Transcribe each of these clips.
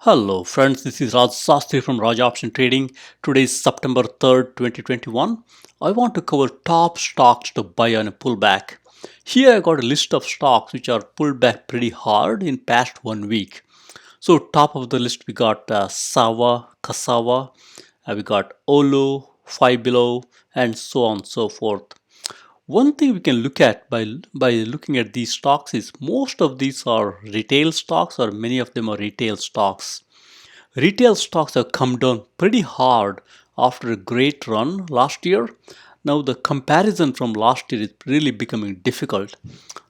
Hello friends, this is Raj Sastry from Raj Option Trading. Today is September 3rd, 2021. I want to cover top stocks to buy on a pullback. Here I got a list of stocks which are pulled back pretty hard in past 1 week. So top of the list we got SAVA Cassava, we got OLO, Five Below, and so on and so forth. One thing we can look at by looking at these stocks is most of these are retail stocks, or many of them are retail stocks. Retail stocks have come down pretty hard after a great run last year. Now the comparison from last year is really becoming difficult.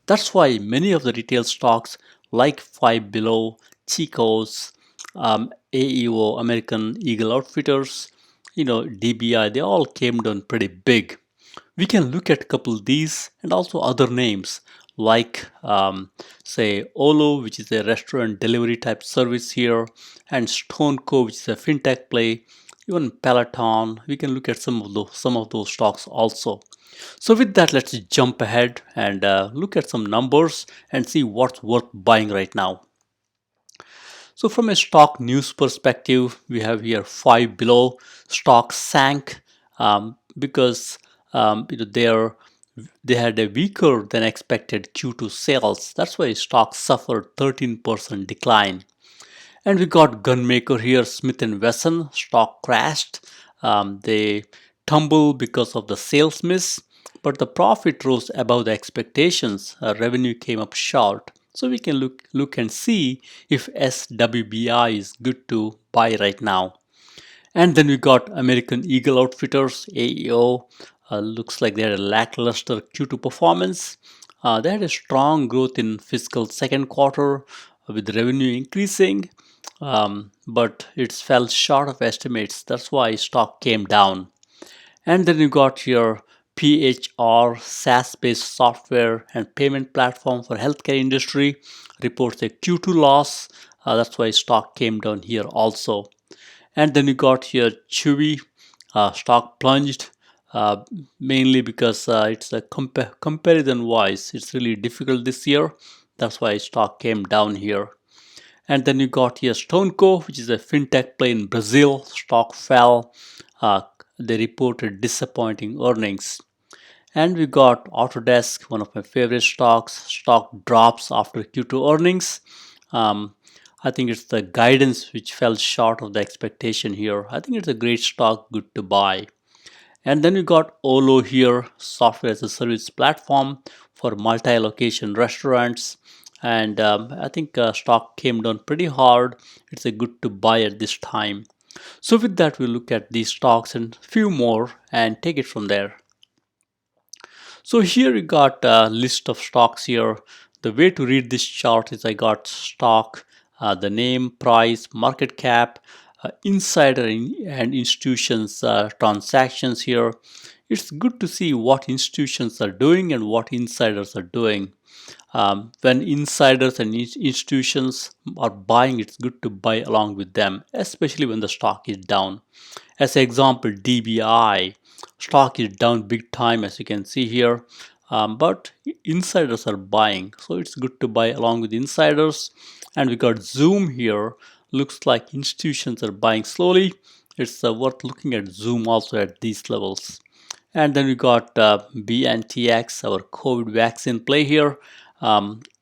That's why many of the retail stocks like Five Below, Chico's, AEO, American Eagle Outfitters, DBI, they all came down pretty big. We can look at a couple of these and also other names like say OLO, which is a restaurant delivery type service here, and StoneCo, which is a fintech play, even Peloton. We can look at some of those stocks also. So with that, let's jump ahead and look at some numbers and see what's worth buying right now. So from a stock news perspective, we have here Five Below stock sank because they had a weaker than expected Q2 sales. That's why stock suffered 13% decline. And we got gunmaker here, Smith & Wesson. Stock crashed. They tumbled because of the sales miss, but the profit rose above the expectations. Revenue came up short. So we can look and see if SWBI is good to buy right now. And then we got American Eagle Outfitters, AEO. Looks like they had a lackluster Q2 performance. They had a strong growth in fiscal second quarter with revenue increasing, but it fell short of estimates. That's why stock came down. And then you got your PHR, SaaS-based software and payment platform for healthcare industry, reports a Q2 loss. That's why stock came down here also. And then you got here Chewy, stock plunged mainly because it's a comparison wise, it's really difficult this year. That's why stock came down here. And then you got here StoneCo, which is a fintech play in Brazil. Stock fell. They reported disappointing earnings. And we got Autodesk, one of my favorite stocks. Stock drops after Q2 earnings. I think it's the guidance which fell short of the expectation here. I think it's a great stock, good to buy. And then we got OLO here, software as a service platform for multi-location restaurants. And I think stock came down pretty hard. It's a good to buy at this time. So with that, we'll look at these stocks and few more and take it from there. So here we got a list of stocks here. The way to read this chart is I got stock, the name, price, market cap, insider and institutions transactions here. It's good to see what institutions are doing and what insiders are doing. When insiders and institutions are buying, it's good to buy along with them, especially when the stock is down. As an example, DBI stock is down big time, as you can see here, but insiders are buying, so it's good to buy along with insiders. And we got Zoom here. Looks like institutions are buying slowly. It's worth looking at Zoom also at these levels. And then we got BNTX, our COVID vaccine play here.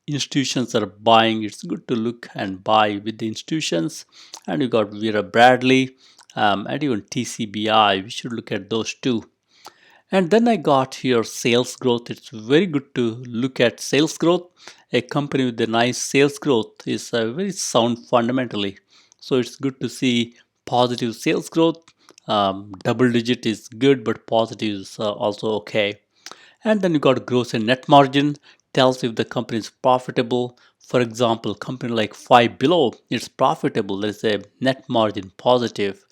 Institutions are buying. It's good to look and buy with the institutions. And we got Vera Bradley and even TCBI. We should look at those too. And then I got here sales growth. It's very good to look at sales growth. A company with a nice sales growth is very sound fundamentally. So it's good to see positive sales growth. Double digit is good, but positive is also okay. And then you got gross and net margin, tells if the company is profitable. For example, company like Five Below, it's profitable. There's a net margin positive.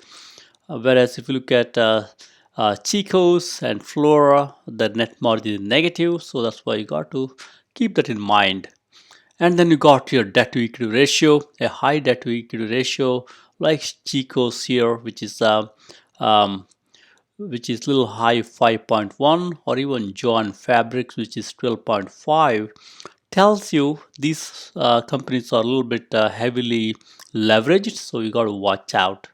Whereas if you look at Chico's and Flora, the net margin is negative. So that's why you got to keep that in mind. And then you got your debt to equity ratio, a high debt to equity ratio like Chico's here, which is little high 5.1, or even John Fabrics, which is 12.5. tells you these companies are a little bit heavily leveraged, so you got to watch out.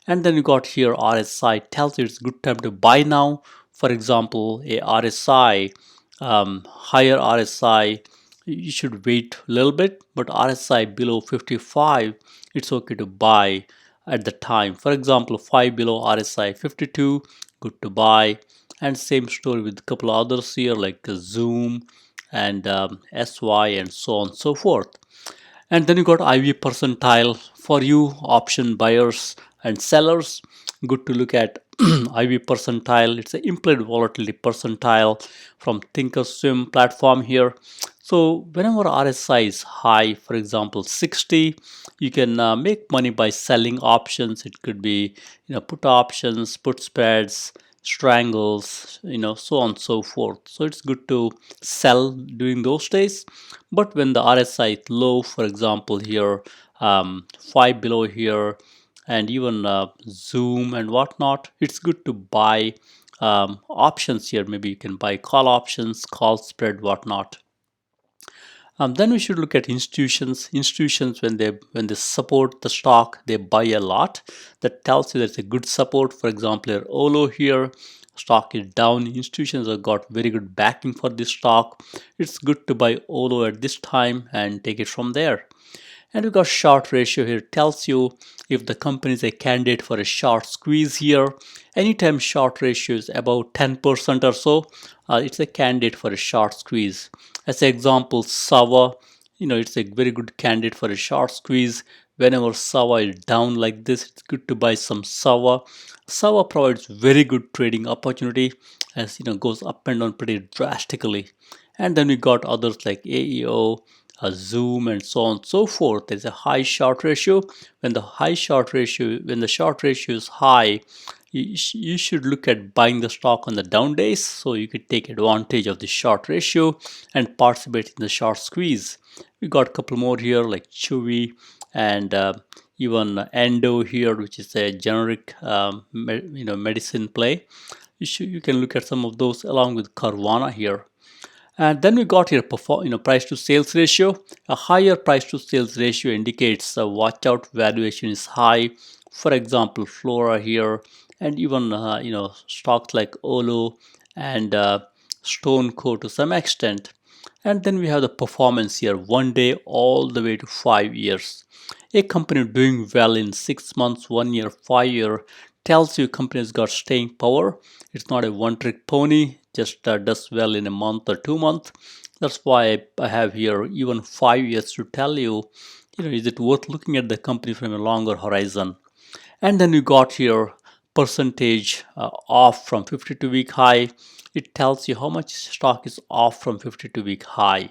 And then you got here RSI tells you it's good time to buy now. For example, a RSI, higher RSI, you should wait a little bit, but RSI below 55, it's okay to buy at the time. For example, 5 below RSI 52, good to buy. And same story with a couple of others here like Zoom and SY and so on and so forth. And then you got IV percentile for you option buyers and sellers. Good to look at IV percentile. It's an implied volatility percentile from Thinkorswim platform here. So whenever RSI is high, for example 60, you can make money by selling options. It could be put options, put spreads, strangles, so on and so forth. So it's good to sell during those days. But when the RSI is low, for example here 5 below here, and even Zoom and whatnot, it's good to buy options here. Maybe you can buy call options, call spread, whatnot. Then we should look at institutions. Institutions, when they support the stock, they buy a lot. That tells you that's a good support. For example, here OLO here, stock is down. Institutions have got very good backing for this stock. It's good to buy OLO at this time and take it from there. And we got short ratio here. Tells you if the company is a candidate for a short squeeze here. Anytime short ratio is about 10% or so, it's a candidate for a short squeeze. As an example, SAVA, it's a very good candidate for a short squeeze. Whenever SAVA is down like this, it's good to buy some SAVA. SAVA provides very good trading opportunity as goes up and down pretty drastically. And then we got others like AEO, Zoom, and so on and so forth. There's a high short ratio. When the short ratio is high, you should look at buying the stock on the down days, so you could take advantage of the short ratio and participate in the short squeeze. We got a couple more here like Chewy and even Endo here, which is a generic medicine play. You can look at some of those along with Carvana here. And then we got here price to sales ratio. A higher price to sales ratio indicates watch out, valuation is high. For example, Flora here, and even stocks like OLO and StoneCo to some extent. And then we have the performance here, 1 day all the way to 5 years. A company doing well in 6 months, 1 year, 5 year tells you company's got staying power. It's not a one-trick pony, just does well in a month or 2 months. That's why I have here even 5 years to tell you, is it worth looking at the company from a longer horizon. And then we got here percentage off from 52-week high. It tells you how much stock is off from 52-week high.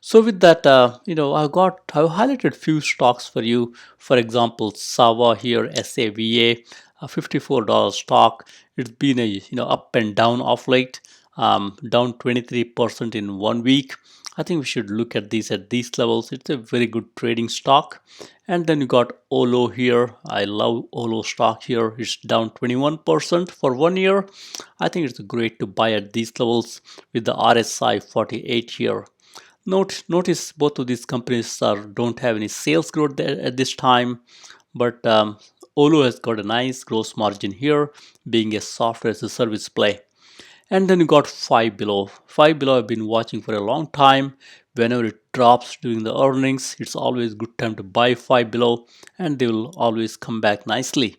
So with that, I've highlighted few stocks for you. For example, SAVA here, SAVA, a $54 stock. It's been a up and down of late, down 23% in 1 week. I think we should look at these at these levels. It's a very good trading stock. And then you got OLO here. I love OLO stock here. It's down 21% for 1 year. I think it's great to buy at these levels with the RSI 48 here. Notice both of these companies don't have any sales growth there at this time, but OLO has got a nice gross margin here, being a software as a service play. And then you got 5 below. 5 below I've been watching for a long time. Whenever it drops during the earnings, it's always good time to buy 5 below, and they will always come back nicely.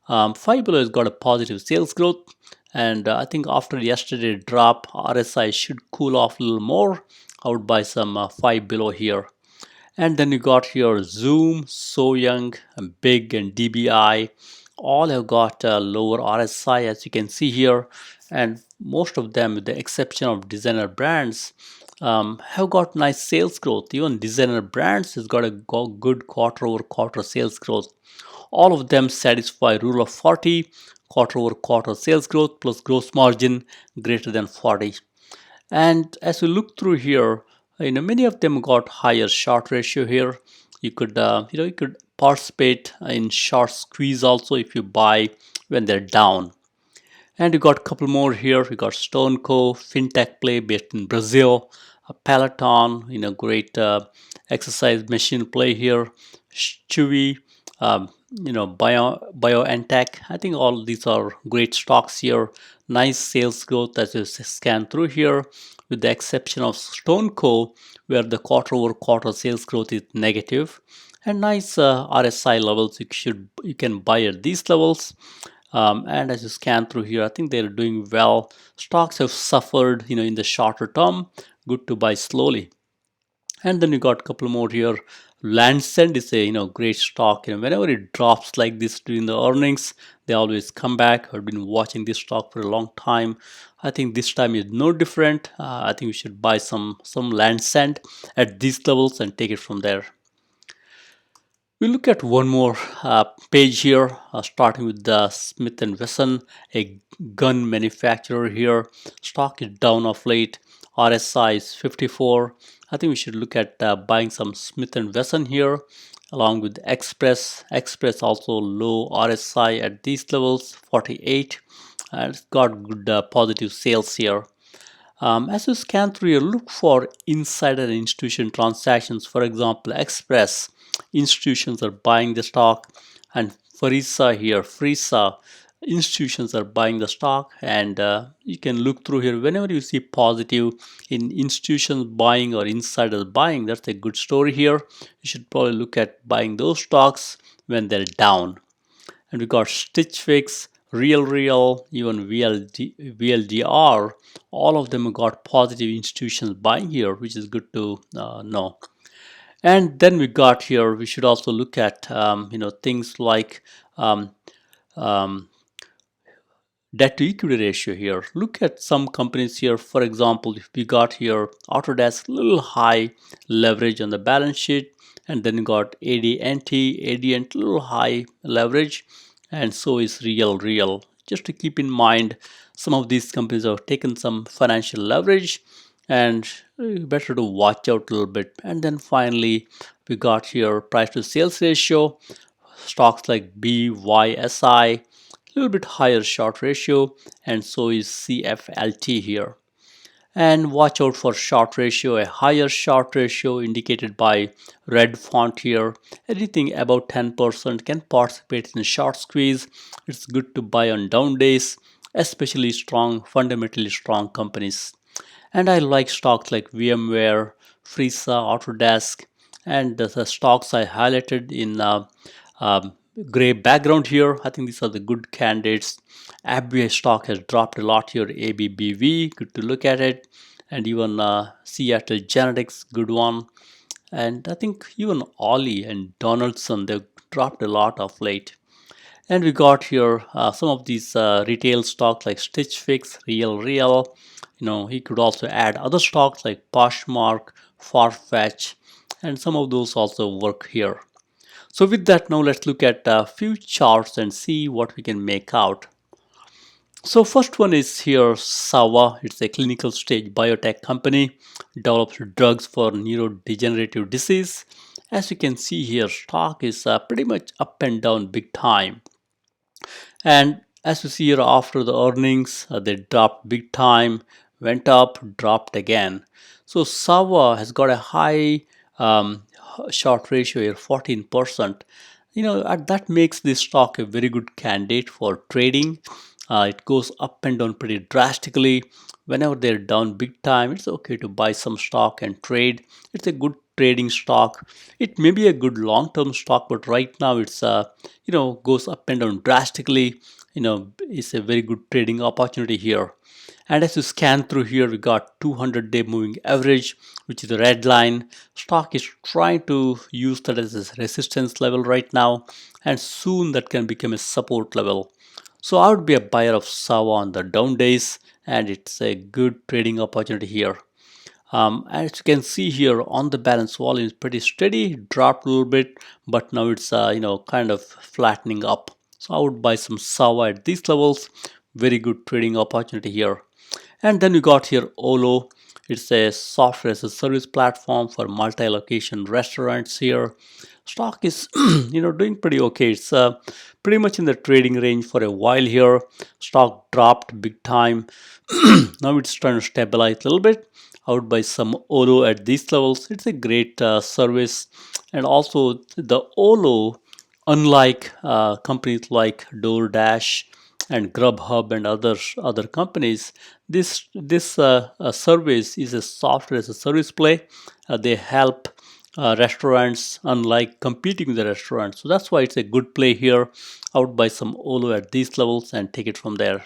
5 below has got a positive sales growth, and I think after yesterday's drop, RSI should cool off a little more. I would buy some 5 below here. And then you got here Zoom, So-Youn, Big, and DBI. All have got lower RSI, as you can see here, and most of them, with the exception of designer brands, have got nice sales growth. Even designer brands has got a good quarter-over-quarter sales growth. All of them satisfy rule of 40, quarter-over-quarter sales growth plus gross margin greater than 40. And as we look through here, many of them got higher short ratio here. You could participate in short squeeze also if you buy when they're down. And you got a couple more here. We got StoneCo, fintech play based in Brazil. Peloton, great exercise machine play here. Chewy, BioNTec. I think all these are great stocks here. Nice sales growth as you scan through here, with the exception of StoneCo, where the quarter-over-quarter sales growth is negative. And nice RSI levels you can buy at these levels. And as you scan through here, I think they're doing well. Stocks have suffered, in the shorter term. Good to buy slowly. And then you got a couple more here. Landsend is a great stock. Whenever it drops like this during the earnings, they always come back. I've been watching this stock for a long time. I think this time is no different. I think we should buy some Landsend at these levels and take it from there. We look at one more page here, starting with the Smith & Wesson, a gun manufacturer here. Stock is down of late. RSI is 54. I think we should look at buying some Smith & Wesson here, along with Express. Express also low RSI at these levels, 48. It's got good positive sales here. As you scan through here, look for insider and institution transactions. For example, Express, institutions are buying the stock, and Phreesi, institutions are buying the stock. And you can look through here. Whenever you see positive in institutions buying or insiders buying, that's a good story here. You should probably look at buying those stocks when they're down. And we got Stitch Fix, Real, even VLDR. All of them got positive institutions buying here, which is good to know. And then we got here, we should also look at things like debt to equity ratio here. Look at some companies here. For example, if we got here Autodesk, little high leverage on the balance sheet, and then you got Adient, little high leverage, and so is Real. Just to keep in mind, some of these companies have taken some financial leverage, and better to watch out a little bit. And then finally, we got here price to sales ratio. Stocks like BYSI, little bit higher short ratio, and so is CFLT here. And watch out for short ratio, a higher short ratio indicated by red font here. Anything above 10% can participate in a short squeeze. It's good to buy on down days, especially fundamentally strong companies. And I like stocks like VMware, Phreesi, Autodesk, and the stocks I highlighted in gray background here. I think these are the good candidates. AbbVie stock has dropped a lot here. ABBV, good to look at it. And even Seattle Genetics, good one. And I think even Ollie and Donaldson, they've dropped a lot of late. And we got here some of these retail stocks like Stitch Fix, Real. He could also add other stocks like Poshmark, Farfetch, and some of those also work here. So with that, now let's look at a few charts and see what we can make out. So first one is here SAVA. It's a clinical stage biotech company, develops drugs for neurodegenerative disease. As you can see here, stock is pretty much up and down big time. And as you see here, after the earnings, they dropped big time, went up, dropped again. So SAVA has got a high short ratio here, 14%. That makes this stock a very good candidate for trading. It goes up and down pretty drastically. Whenever they're down big time, it's okay to buy some stock and trade. It's a good trading stock. It may be a good long-term stock, but right now it's goes up and down drastically. It's a very good trading opportunity here. And as you scan through here, we got 200-day moving average, which is the red line. Stock is trying to use that as a resistance level right now, and soon that can become a support level. So I would be a buyer of SAVA on the down days, and it's a good trading opportunity here. As you can see here, on the balance volume is pretty steady, dropped a little bit, but now it's kind of flattening up. So I would buy some SAVA at these levels. Very good trading opportunity here. And then we got here OLO. It's a software as a service platform for multi-location restaurants here. Stock is doing pretty okay. It's pretty much in the trading range for a while here. Stock dropped big time. Now it's trying to stabilize a little bit. out by some OLO at these levels. It's a great service. And also the OLO, unlike companies like DoorDash and Grubhub and other companies, this service is a software as a service play. They help restaurants, unlike competing with the restaurants. So that's why it's a good play here, out by some OLO at these levels and take it from there.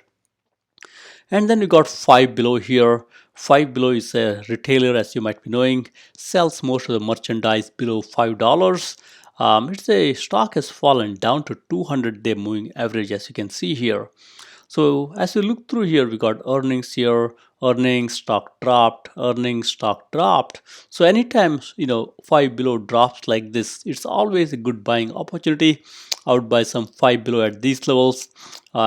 And then we got Five Below here. Five Below is a retailer, as you might be knowing, sells most of the merchandise below $5. It's a stock has fallen down to 200-day moving average, as you can see here. So as you look through here, we got earnings here, earnings, stock dropped, earnings, stock dropped. So anytime, Five Below drops like this, it's always a good buying opportunity, out by some Five Below at these levels.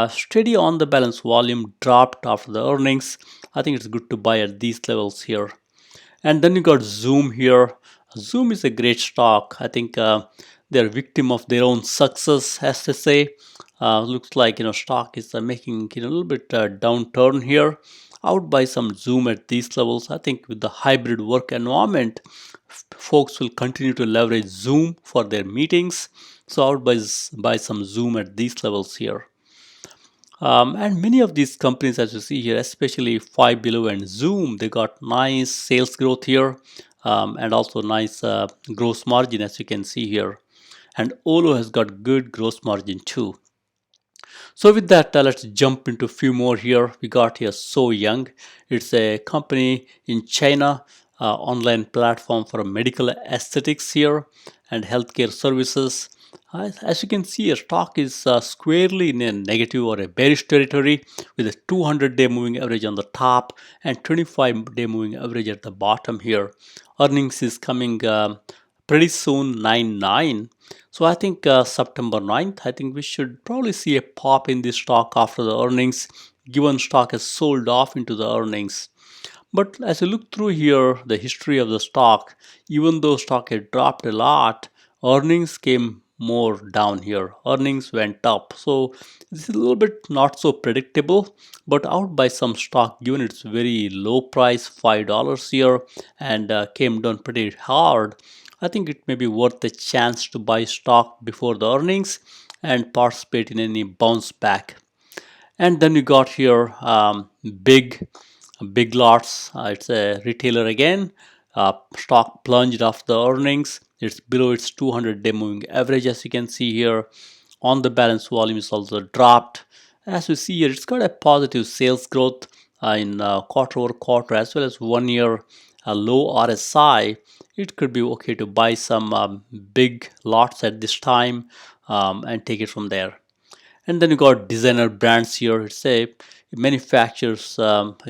Steady on the balance volume dropped after the earnings. I think it's good to buy at these levels here. And then you got Zoom here. Zoom is a great stock. I think they're victim of their own success, as they say. Looks like stock is making a little bit downturn here. Out by some Zoom at these levels. I think with the hybrid work environment, folks will continue to leverage Zoom for their meetings. So out by some Zoom at these levels here. And many of these companies, as you see here, especially Five Below and Zoom, they got nice sales growth here, and also nice gross margin, as you can see here. And OLO has got good gross margin too. So with that, let's jump into a few more here. We got here So-Youn. It's a company in China, online platform for medical aesthetics here and healthcare services. As you can see, a stock is squarely in a negative or a bearish territory with a 200-day moving average on the top and 25-day moving average at the bottom here. Earnings is coming pretty soon, 9/9. So I think September 9th, I think we should probably see a pop in this stock after the earnings, given stock has sold off into the earnings. But as you look through here, the history of the stock, even though stock had dropped a lot, earnings came more down here. Earnings went up. So this is a little bit not so predictable, but out by some stock, given its very low price, $5 here, and came down pretty hard. I think it may be worth a chance to buy stock before the earnings and participate in any bounce back. And then we got here Big Lots. It's a retailer again. Stock plunged after the earnings. It's below its 200-day moving average, as you can see here. On the balance, volume is also dropped. As we see here, it's got a positive sales growth in quarter over quarter, as well as 1 year low RSI. It could be okay to buy some big lots at this time and take it from there. And then you got designer brands here. It manufactures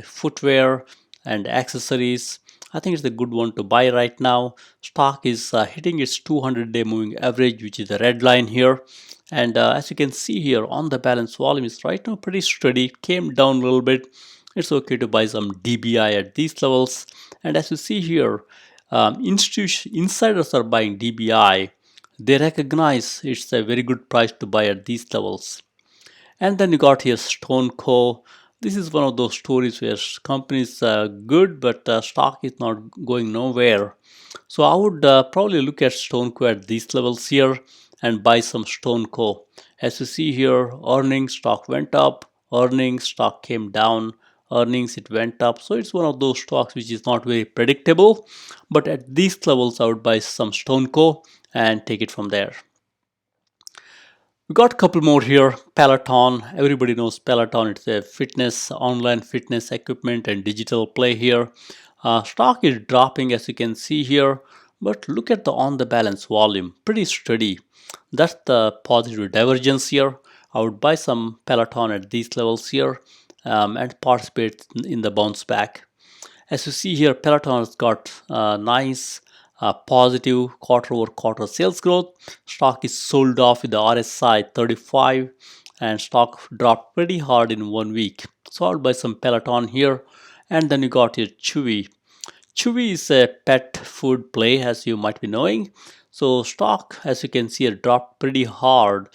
footwear and accessories. I think it's a good one to buy right now. Stock is hitting its 200-day moving average, which is the red line here. And as you can see here, on the balance, volume is right now pretty steady. Came down a little bit. It's okay to buy some DBI at these levels. And as you see here, insiders are buying DBI. They recognize it's a very good price to buy at these levels. And then you got here StoneCo. This is one of those stories where companies are good, but stock is not going nowhere. So I would probably look at StoneCo at these levels here and buy some StoneCo. As you see here, earnings, stock went up, earnings, stock came down, earnings, it went up. So it's one of those stocks which is not very predictable, but at these levels I would buy some StoneCo and take it from there. We got a couple more here. Peloton. Everybody knows Peloton. It's a online fitness equipment and digital play here. Stock is dropping, as you can see here, but look at the on the balance volume, pretty steady. That's the positive divergence here. I would buy some Peloton at these levels here and participate in the bounce back. As you see here, Peloton has got nice positive quarter over quarter sales growth. Stock is sold off with the RSI 35 and stock dropped pretty hard in 1 week. So I'll buy some Peloton here. And then you got your CHWY. CHWY is a pet food play, as you might be knowing. So stock, as you can see, it dropped pretty hard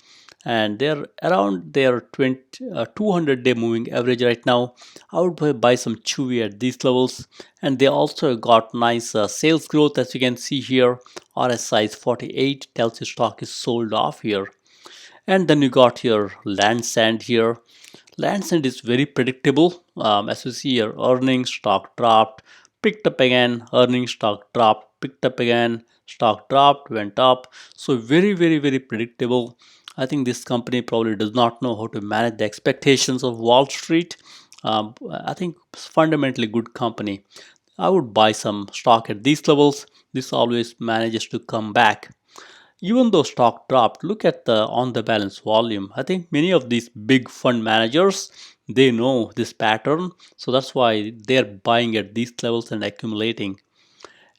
and they're around their 200-day moving average right now. I would buy some Chewy at these levels, and they also got nice sales growth. As you can see here, RSI is 48, tells you stock is sold off here. And then you got your land sand here. Land sand is very predictable. As you see here, earnings, stock dropped, picked up again, earnings, stock dropped, picked up again, stock dropped, went up. So very predictable. I think this company probably does not know how to manage the expectations of Wall Street. I think fundamentally good company. I would buy some stock at these levels. This always manages to come back. Even though stock dropped, look at the on the balance volume. I think many of these big fund managers, they know this pattern, so that's why they're buying at these levels and accumulating.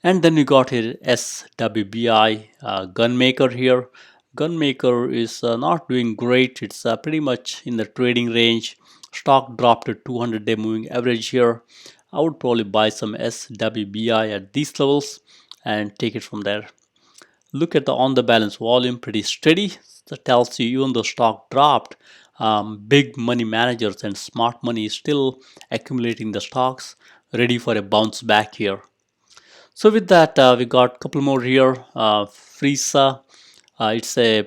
And then we got here SWBI gunmaker here. Gunmaker is not doing great. It's pretty much in the trading range. Stock dropped to 200-day moving average here. I would probably buy some SWBI at these levels and take it from there. Look at the on the balance volume, pretty steady. That tells you even though stock dropped, big money managers and smart money is still accumulating the stocks, ready for a bounce back here. So with that, we got a couple more here. Phreesi, it's a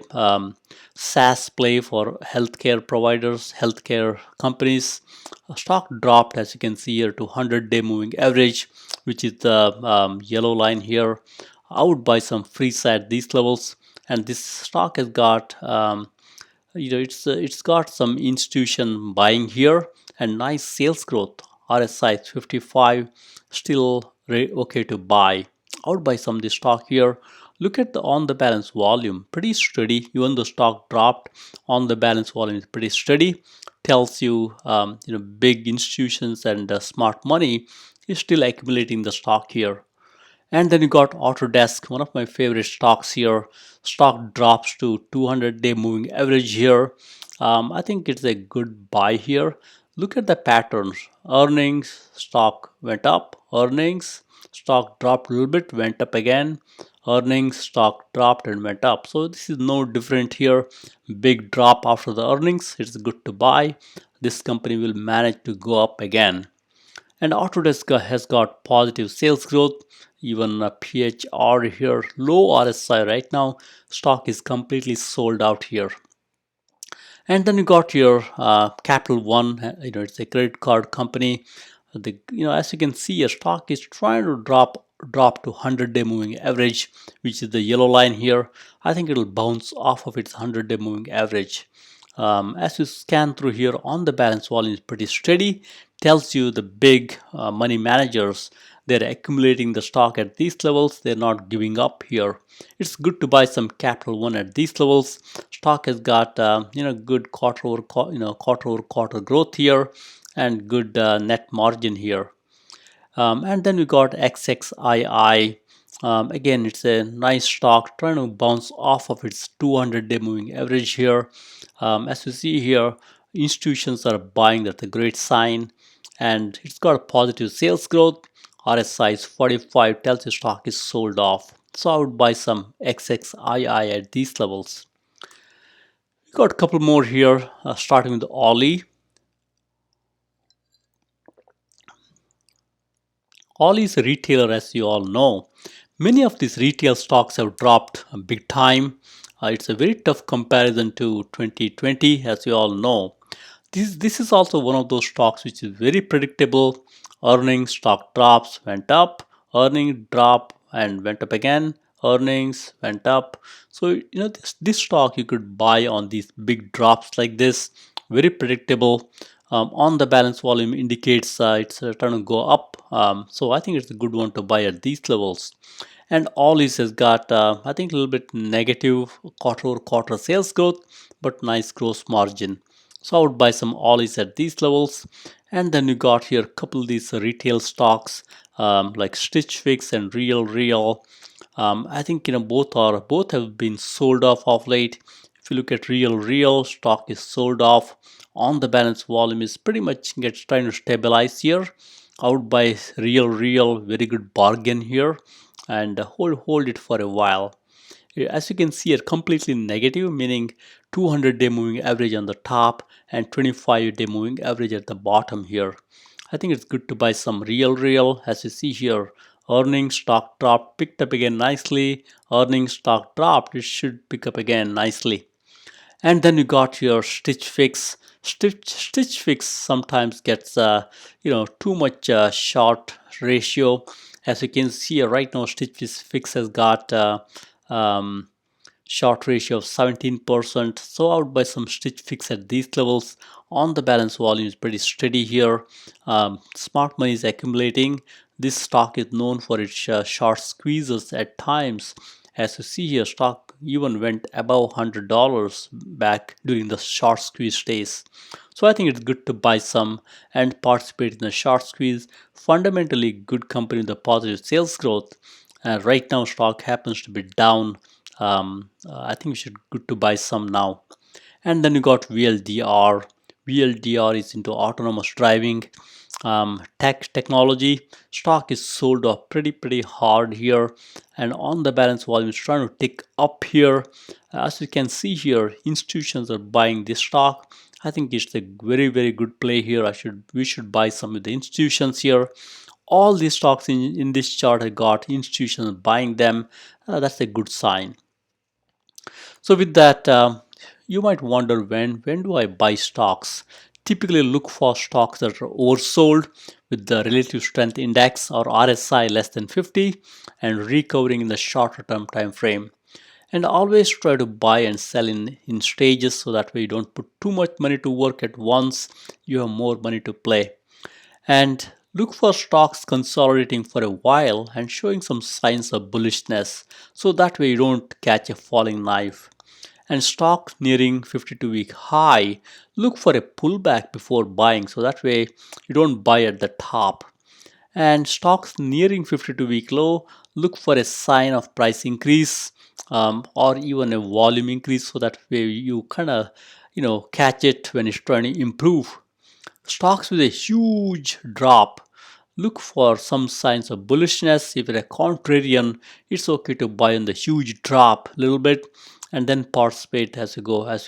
SaaS play for healthcare providers, healthcare companies. Stock dropped, as you can see here, to 100-day moving average, which is the yellow line here. I would buy some Phreesi at these levels, and this stock has got it's got some institution buying here and nice sales growth. RSI is 55, still okay to buy. I would buy some of this stock here. Look at the on the balance volume, pretty steady. Even though stock dropped, on the balance volume is pretty steady. Tells you big institutions and smart money is still accumulating the stock here. And then you got Autodesk, one of my favorite stocks here. Stock drops to 200-day moving average here. I think it's a good buy here. Look at the patterns. Earnings, stock went up. Earnings, stock dropped a little bit, went up again. Earnings, stock dropped and went up. So this is no different here. Big drop after the earnings. It's good to buy. This company will manage to go up again. And Autodesk has got positive sales growth. Even a PHR here, low RSI right now. Stock is completely sold out here. And then you got your Capital One. It's a credit card company. As you can see, your stock is trying to drop to 100-day moving average, which is the yellow line here. I think it'll bounce off of its 100-day moving average. As you scan through here, on the balance volume is pretty steady. Tells you the big money managers, they're accumulating the stock at these levels. They're not giving up here. It's good to buy some Capital One at these levels. Stock has got good quarter over quarter growth here and good net margin here. And then we got XXII. Again, it's a nice stock trying to bounce off of its 200-day moving average here. As you see here, institutions are buying. That's a great sign. And it's got a positive sales growth. RSI is 45, tells you stock is sold off. So I would buy some XXII at these levels. We got a couple more here, starting with OLO. OLO is a retailer, as you all know. Many of these retail stocks have dropped big time. It's a very tough comparison to 2020, as you all know. This is also one of those stocks which is very predictable. Earnings, stock drops, went up. Earnings drop and went up again. Earnings went up. So this stock you could buy on these big drops like this. Very predictable. On the balance volume indicates it's trying to go up. So I think it's a good one to buy at these levels. And OLO has got I think a little bit negative quarter over quarter sales growth, but nice gross margin. So I would buy some OLOs at these levels. And then you got here a couple of these retail stocks like Stitch Fix and Real. I think both have been sold off of late. If you look at Real, stock is sold off. On the balance volume is pretty much trying to stabilize here. I would buy Real, very good bargain here, and hold it for a while. As you can see, are completely negative, meaning 200-day moving average on the top and 25-day moving average at the bottom here. I think it's good to buy some real. As you see here, earnings, stock dropped, picked up again nicely. Earnings, stock dropped, it should pick up again nicely. And then you got your Stitch Fix. Stitch Fix sometimes gets too much short ratio. As you can see right now, Stitch Fix has got um, short ratio of 17%. So I would buy some Stitch Fix at these levels. On the balance, volume is pretty steady here. Smart money is accumulating. This stock is known for its short squeezes at times. As you see here, stock even went above $100 back during the short squeeze days. So I think it's good to buy some and participate in the short squeeze. Fundamentally good company with a positive sales growth. Right now stock happens to be down. I think we should good to buy some now. And then you got VLDR. VLDR is into autonomous driving. Technology stock is sold off pretty hard here, and on the balance, volume is trying to tick up here. As you can see here, institutions are buying this stock. I think it's a very good play here. We should buy some of the institutions here. All these stocks in this chart have got institutions buying them. That's a good sign. So with that, you might wonder when do I buy stocks? Typically look for stocks that are oversold with the relative strength index or RSI less than 50 and recovering in the shorter term time frame. And always try to buy and sell in stages, so that way you don't put too much money to work at once. You have more money to play. And look for stocks consolidating for a while and showing some signs of bullishness, so that way you don't catch a falling knife. And stock nearing 52-week high, look for a pullback before buying, so that way you don't buy at the top. And stocks nearing 52-week low, look for a sign of price increase, or even a volume increase, so that way you kind of catch it when it's trying to improve. Stocks with a huge drop, look for some signs of bullishness. If you're a contrarian, it's okay to buy on the huge drop a little bit and then participate as you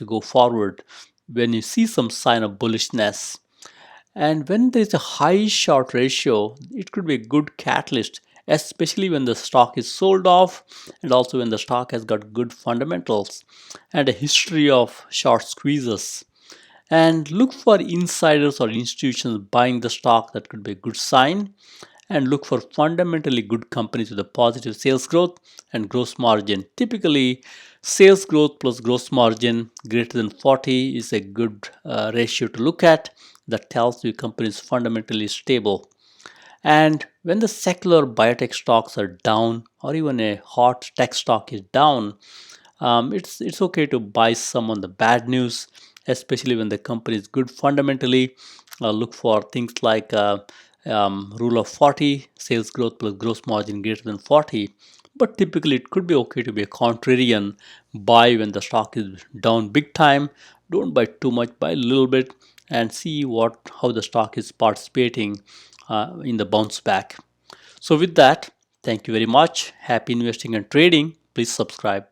go forward when you see some sign of bullishness. And when there's a high short ratio, it could be a good catalyst, especially when the stock is sold off and also when the stock has got good fundamentals and a history of short squeezes. And look for insiders or institutions buying the stock. That could be a good sign. And look for fundamentally good companies with a positive sales growth and gross margin. Typically, sales growth plus gross margin greater than 40 is a good ratio to look at. That tells you company is fundamentally stable. And when the secular biotech stocks are down, or even a hot tech stock is down, it's okay to buy some on the bad news, especially when the company is good fundamentally. Look for things like rule of 40, sales growth plus gross margin greater than 40. But typically it could be okay to be a contrarian, buy when the stock is down big time. Don't buy too much, buy a little bit and see how the stock is participating in the bounce back. So with that, thank you very much. Happy investing and trading. Please subscribe.